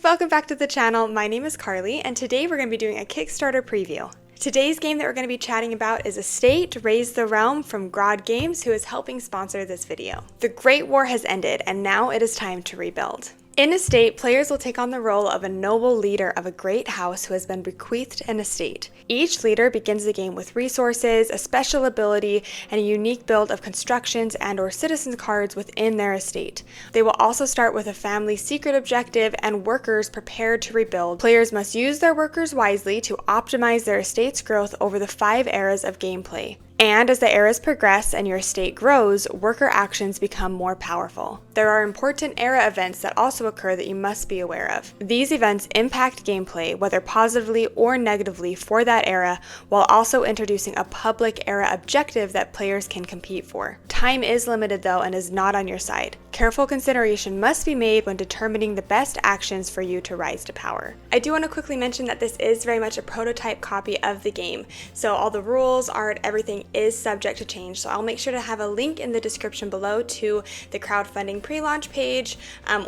welcome back to the channel. My name is Carly, and today we're going to be doing a Kickstarter preview. Today's game that we're going to be chatting about is Estate, Raise the Realm from Grod Games, who is helping sponsor this video. The Great War has ended, and now it is time to rebuild. In Estate, players will take on the role of a noble leader of a great house who has been bequeathed an estate. Each leader begins the game with resources, a special ability, and a unique build of constructions and/or citizens cards within their estate. They will also start with a family secret objective and workers prepared to rebuild. Players must use their workers wisely to optimize their estate's growth over the 5 eras of gameplay. And as the eras progress and your estate grows, worker actions become more powerful. There are important era events that also occur that you must be aware of. These events impact gameplay, whether positively or negatively for that era, while also introducing a public era objective that players can compete for. Time is limited though and is not on your side. Careful consideration must be made when determining the best actions for you to rise to power. I do want to quickly mention that this is very much a prototype copy of the game, so all the rules, art, everything is subject to change, so I'll make sure to have a link in the description below to the crowdfunding pre-launch page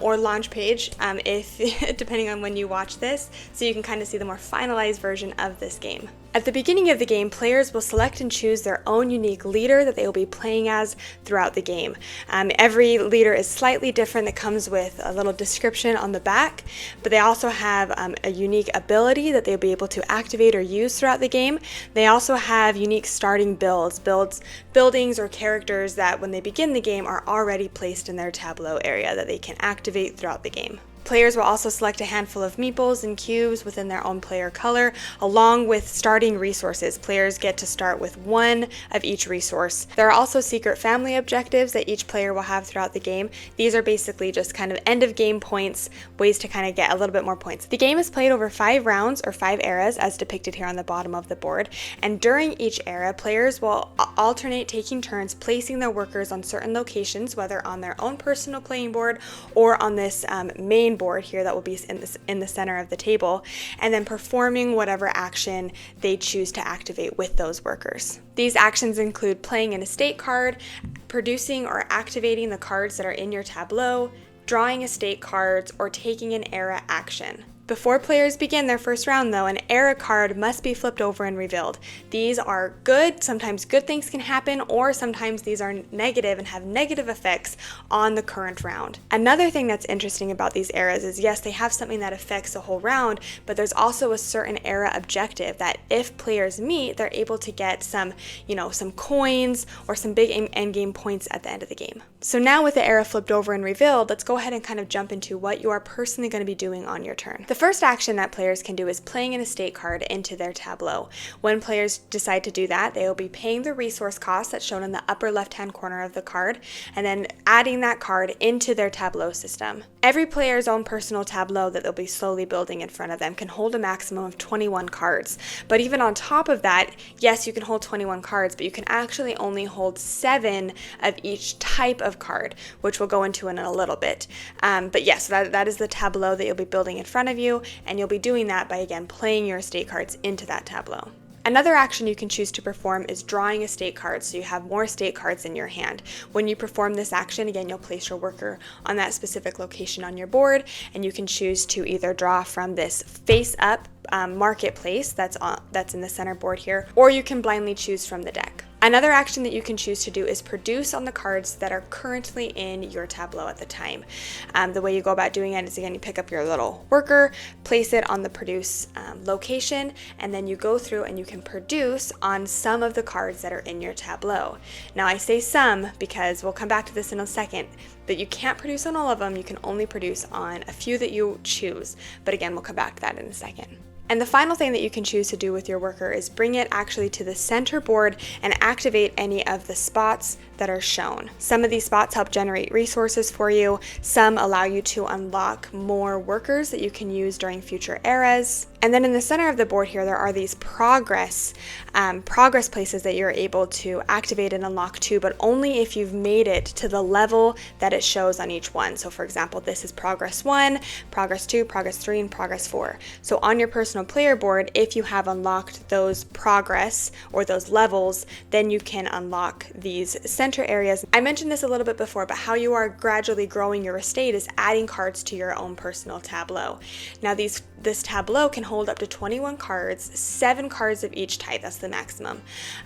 or launch page, if depending on when you watch this, so you can kind of see the more finalized version of this game. At the beginning of the game, players will select and choose their own unique leader that they will be playing as throughout the game. Every leader is slightly different. That comes with a little description on the back, but they also have a unique ability that they'll be able to activate or use throughout the game. They also have unique starting buildings or characters that when they begin the game are already placed in their tableau area that they can activate throughout the game. Players will also select a handful of meeples and cubes within their own player color, along with starting resources. Players get to start with 1 of each resource. There are also secret family objectives that each player will have throughout the game. These are basically just kind of end of game points, ways to kind of get a little bit more points. The game is played over 5 rounds or 5 eras, as depicted here on the bottom of the board, and during each era, players will alternate taking turns placing their workers on certain locations, whether on their own personal playing board or on this main board here that will be in the center of the table, and then performing whatever action they choose to activate with those workers. These actions include playing an estate card, producing or activating the cards that are in your tableau, drawing estate cards, or taking an era action. Before players begin their first round though, an era card must be flipped over and revealed. These are good, sometimes good things can happen, or sometimes these are negative and have negative effects on the current round. Another thing that's interesting about these eras is yes, they have something that affects the whole round, but there's also a certain era objective that if players meet, they're able to get some coins or some big end game points at the end of the game. So now with the era flipped over and revealed, let's go ahead and kind of jump into what you are personally going to be doing on your turn. The first action that players can do is playing an estate card into their tableau. When players decide to do that, they will be paying the resource cost that's shown in the upper left-hand corner of the card, and then adding that card into their tableau system. Every player's own personal tableau that they'll be slowly building in front of them can hold a maximum of 21 cards. But even on top of that, yes, you can hold 21 cards, but you can actually only hold 7 of each type of card, which we'll go into in a little bit. But yes, that is the tableau that you'll be building in front of you, and you'll be doing that by again playing your estate cards into that tableau. Another action you can choose to perform is drawing estate cards, so you have more estate cards in your hand. When you perform this action, again, you'll place your worker on that specific location on your board, and you can choose to either draw from this face-up marketplace that's in the center board here, or you can blindly choose from the deck. Another action that you can choose to do is produce on the cards that are currently in your tableau at the time. The way you go about doing it is, again, you pick up your little worker, place it on the produce location, and then you go through and you can produce on some of the cards that are in your tableau. Now I say some because we'll come back to this in a second, but you can't produce on all of them. You can only produce on a few that you choose. But again, we'll come back to that in a second. And the final thing that you can choose to do with your worker is bring it actually to the center board and activate any of the spots that are shown. Some of these spots help generate resources for you. Some allow you to unlock more workers that you can use during future eras. And then in the center of the board here, there are these progress places that you're able to activate and unlock too, but only if you've made it to the level that it shows on each one. So for example, this is progress 1, progress 2, progress 3, and progress 4. So on your personal player board, if you have unlocked those progress or those levels, then you can unlock these center center areas. I mentioned this a little bit before, but how you are gradually growing your estate is adding cards to your own personal tableau. Now this tableau can hold up to 21 cards, 7 cards of each type, that's the maximum.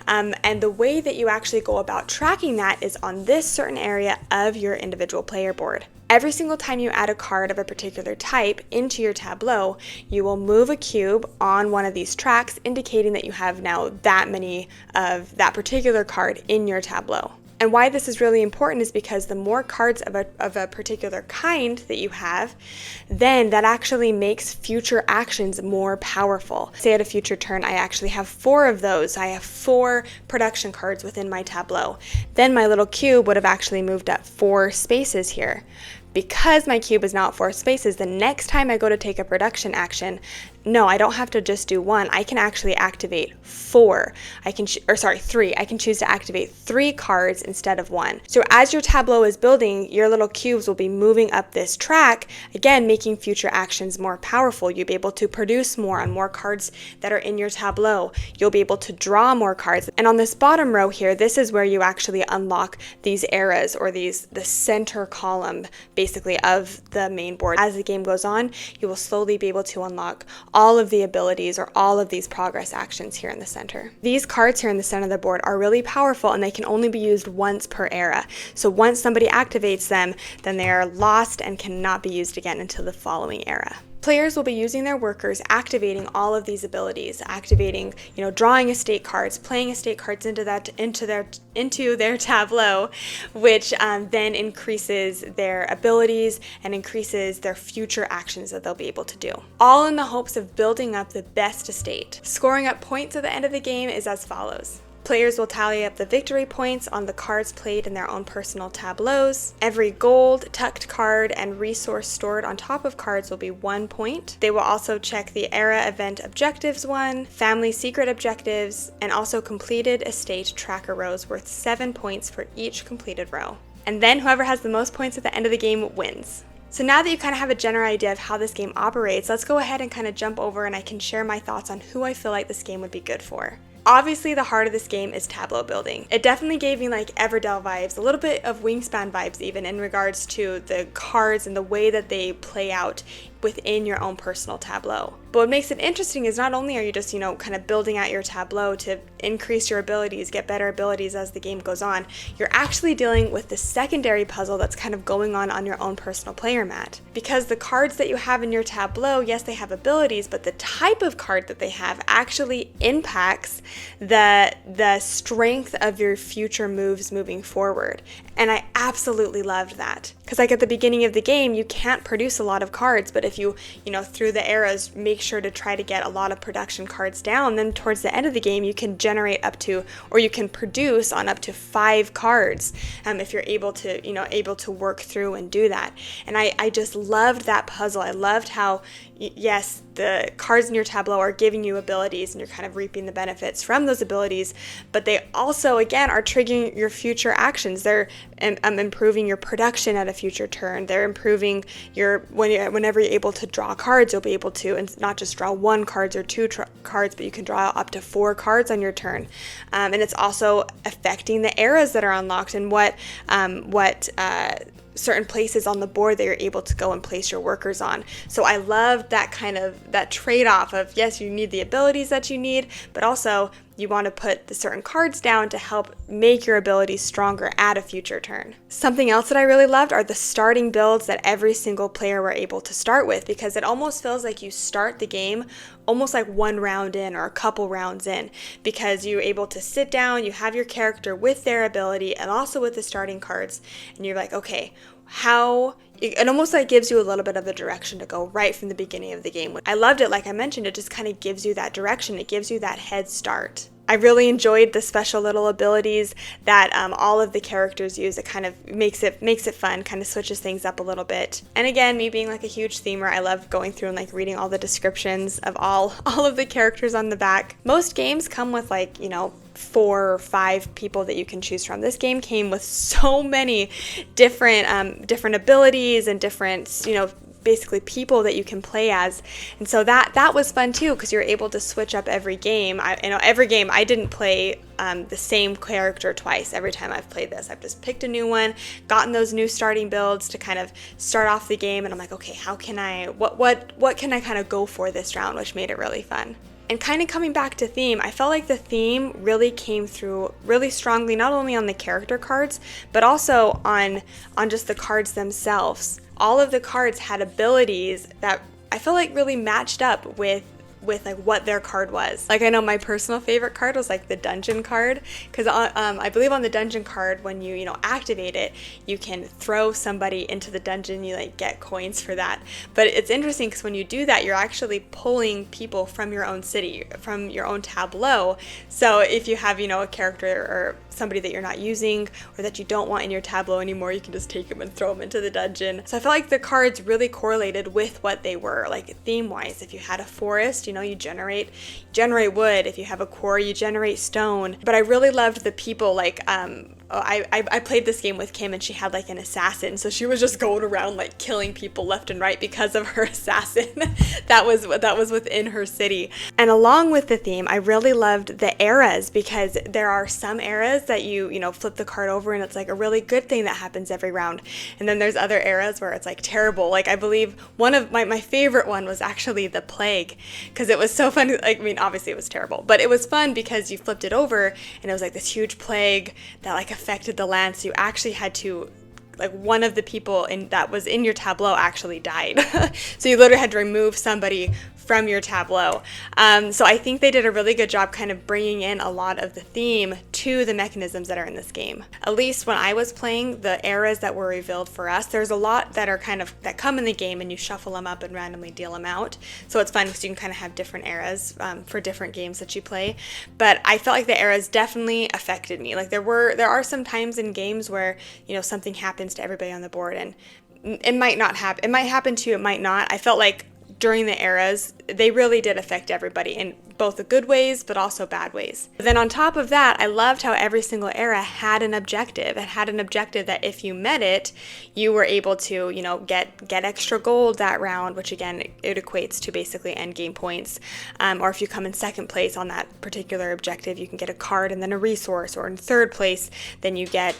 And the way that you actually go about tracking that is on this certain area of your individual player board. Every single time you add a card of a particular type into your tableau, you will move a cube on one of these tracks, indicating that you have now that many of that particular card in your tableau. And why this is really important is because the more cards of a particular kind that you have, then that actually makes future actions more powerful. Say at a future turn, I actually have 4 of those. I have 4 production cards within my tableau. Then my little cube would have actually moved up 4 spaces here. Because my cube is now at 4 spaces, the next time I go to take a production action, no, I don't have to just do 1. I can actually activate 4. 3. I can choose to activate 3 cards instead of 1. So as your tableau is building, your little cubes will be moving up this track, again, making future actions more powerful. You'll be able to produce more on more cards that are in your tableau. You'll be able to draw more cards. And on this bottom row here, this is where you actually unlock these eras, or the center column, basically, of the main board. As the game goes on, you will slowly be able to unlock all of the abilities or all of these progress actions here in the center. These cards here in the center of the board are really powerful, and they can only be used once per era. So once somebody activates them, then they are lost and cannot be used again until the following era. Players will be using their workers, activating all of these abilities, drawing estate cards, playing estate cards into their tableau, which then increases their abilities and increases their future actions that they'll be able to do. All in the hopes of building up the best estate. Scoring up points at the end of the game is as follows. Players will tally up the victory points on the cards played in their own personal tableaus. Every gold, tucked card, and resource stored on top of cards will be 1 point. They will also check the era event objectives 1, family secret objectives, and also completed estate tracker rows worth 7 points for each completed row. And then whoever has the most points at the end of the game wins. So now that you kind of have a general idea of how this game operates, let's go ahead and kind of jump over and I can share my thoughts on who I feel like this game would be good for. Obviously, the heart of this game is tableau building. It definitely gave me like Everdell vibes, a little bit of Wingspan vibes even, in regards to the cards and the way that they play out within your own personal tableau. But what makes it interesting is not only are you just, kind of building out your tableau to increase your abilities, get better abilities as the game goes on, you're actually dealing with the secondary puzzle that's kind of going on your own personal player mat. Because the cards that you have in your tableau, yes, they have abilities, but the type of card that they have actually impacts the strength of your future moves moving forward. And I absolutely loved that. Because like at the beginning of the game, you can't produce a lot of cards, but if you, through the eras, make sure to try to get a lot of production cards down, then towards the end of the game, you can generate up to, or you can produce on up to 5 cards if you're able to work through and do that. And I just loved that puzzle. I loved how, yes, the cards in your tableau are giving you abilities and you're kind of reaping the benefits from those abilities, but they also, again, are triggering your future actions. They're improving your production at a future turn. They're improving whenever you're able to draw cards, you'll be able to, and not just draw 1 card or 2 cards, but you can draw up to 4 cards on your turn. And it's also affecting the eras that are unlocked and what certain places on the board that you're able to go and place your workers on. So I love that trade-off of, yes, you need the abilities that you need, but also you want to put the certain cards down to help make your abilities stronger at a future turn. Something else that I really loved are the starting builds that every single player were able to start with, because it almost feels like you start the game almost like 1 round in or a couple rounds in, because you're able to sit down, you have your character with their ability and also with the starting cards, and you're like, okay, it almost like gives you a little bit of the direction to go right from the beginning of the game. I loved it. Like I mentioned, it just kind of gives you that direction. It gives you that head start. I really enjoyed the special little abilities that all of the characters use. It kind of makes it fun, kind of switches things up a little bit. And again, me being like a huge themer, I love going through and like reading all the descriptions of all of the characters on the back. Most games come with 4 or 5 people that you can choose from. This game came with so many different abilities and different basically people that you can play as. And so that was fun too, because you're able to switch up every game. Every game I didn't play the same character twice. Every time I've played this, I've just picked a new one, gotten those new starting builds to kind of start off the game, and I'm like, okay, how can I, what can I kind of go for this round, which made it really fun. And kind of coming back to theme, I felt like the theme really came through really strongly, not only on the character cards, but also on just the cards themselves. All of the cards had abilities that I feel like really matched up with like what their card was. Like, I know my personal favorite card was like the dungeon card, because I believe on the dungeon card, when you activate it, you can throw somebody into the dungeon. You like get coins for that. But it's interesting because when you do that, you're actually pulling people from your own city, from your own tableau. So if you have a character or somebody that you're not using or that you don't want in your tableau anymore, you can just take them and throw them into the dungeon. So I felt like the cards really correlated with what they were, like theme-wise. If you had a forest, you generate wood. If you have a quarry, you generate stone. But I really loved the people, like I played this game with Kim, and she had like an assassin, so she was just going around like killing people left and right because of her assassin that was within her city. And along with the theme, I really loved the eras, because there are some eras that you flip the card over and it's like a really good thing that happens every round, and then there's other eras where it's like terrible. Like, I believe one of my favorite one was actually the plague, because it was so fun. Like, I mean, obviously it was terrible, but it was fun because you flipped it over and it was like this huge plague that like affected the land, so you actually had to, like, one of the people that was in your tableau actually died. So you literally had to remove somebody from your tableau. So I think they did a really good job kind of bringing in a lot of the theme to the mechanisms that are in this game. At least when I was playing, the eras that were revealed for us, there's a lot that are that come in the game, and you shuffle them up and randomly deal them out. So it's fun because you can kind of have different eras for different games that you play. But I felt like the eras definitely affected me. Like, there are some times in games where something happens to everybody on the board, and it might not happen. It might happen to you, it might not. I felt like during the eras, they really did affect everybody in both the good ways, but also bad ways. But then on top of that, I loved how every single era had an objective. It had an objective that if you met it, you were able to, get extra gold that round, which again, it equates to basically end game points. Or if you come in second place on that particular objective, you can get a card and then a resource. Or in third place, then you get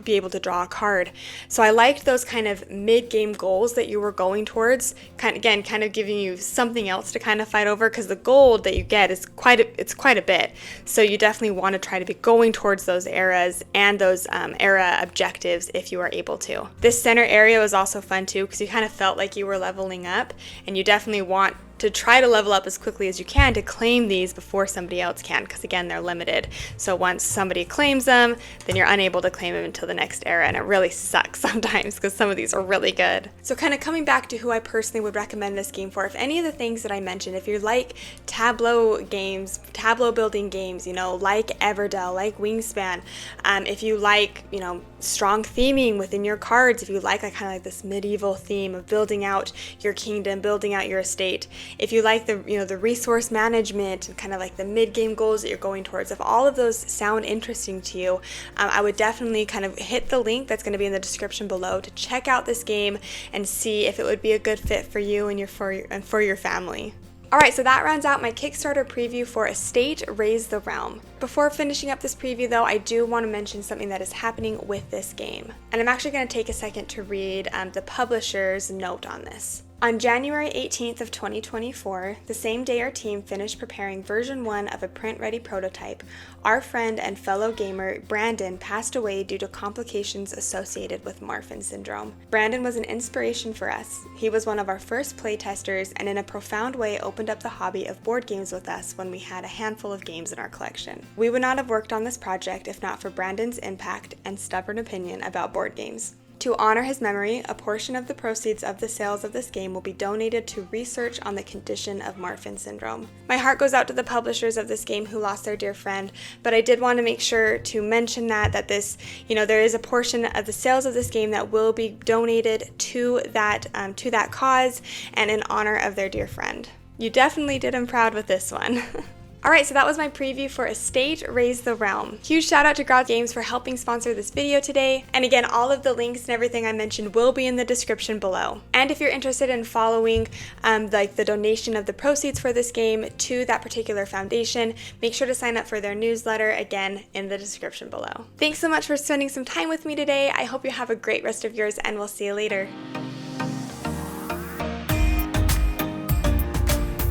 be able to draw a card. So I liked those kind of mid-game goals that you were going towards. Kind of giving you something else to kind of fight over, because the gold that you get is quite a bit. So you definitely want to try to be going towards those eras and those era objectives if you are able to. This center area was also fun too, because you kind of felt like you were leveling up, and you definitely want to try to level up as quickly as you can to claim these before somebody else can, because again, they're limited. So once somebody claims them, then you're unable to claim them until the next era, and it really sucks sometimes because some of these are really good. So kind of coming back to who I personally would recommend this game for, if any of the things that I mentioned, if you like tableau games, tableau building games, like Everdell, like Wingspan, if you like, strong theming within your cards, if you like kind of like this medieval theme of building out your kingdom, building out your estate, if you like the the resource management and kind of like the mid-game goals that you're going towards, if all of those sound interesting to you, I would definitely kind of hit the link that's going to be in the description below to check out this game and see if it would be a good fit for you and for your family. Alright, so that rounds out my Kickstarter preview for Estate Raise the Realm. Before finishing up this preview though, I do want to mention something that is happening with this game. And I'm actually going to take a second to read the publisher's note on this. On January 18th of 2024, the same day our team finished preparing version 1 of a print-ready prototype, our friend and fellow gamer Brandon passed away due to complications associated with Marfan syndrome. Brandon was an inspiration for us. He was one of our first playtesters and in a profound way opened up the hobby of board games with us when we had a handful of games in our collection. We would not have worked on this project if not for Brandon's impact and stubborn opinion about board games. To honor his memory, a portion of the proceeds of the sales of this game will be donated to research on the condition of Marfan syndrome. My heart goes out to the publishers of this game who lost their dear friend, but I did want to make sure to mention that this, there is a portion of the sales of this game that will be donated to that cause and in honor of their dear friend. You definitely did him proud with this one. Alright, so that was my preview for Estate, Raise the Realm. Huge shout out to God Games for helping sponsor this video today. And again, all of the links and everything I mentioned will be in the description below. And if you're interested in following like the donation of the proceeds for this game to that particular foundation, make sure to sign up for their newsletter, again, in the description below. Thanks so much for spending some time with me today. I hope you have a great rest of yours, and we'll see you later.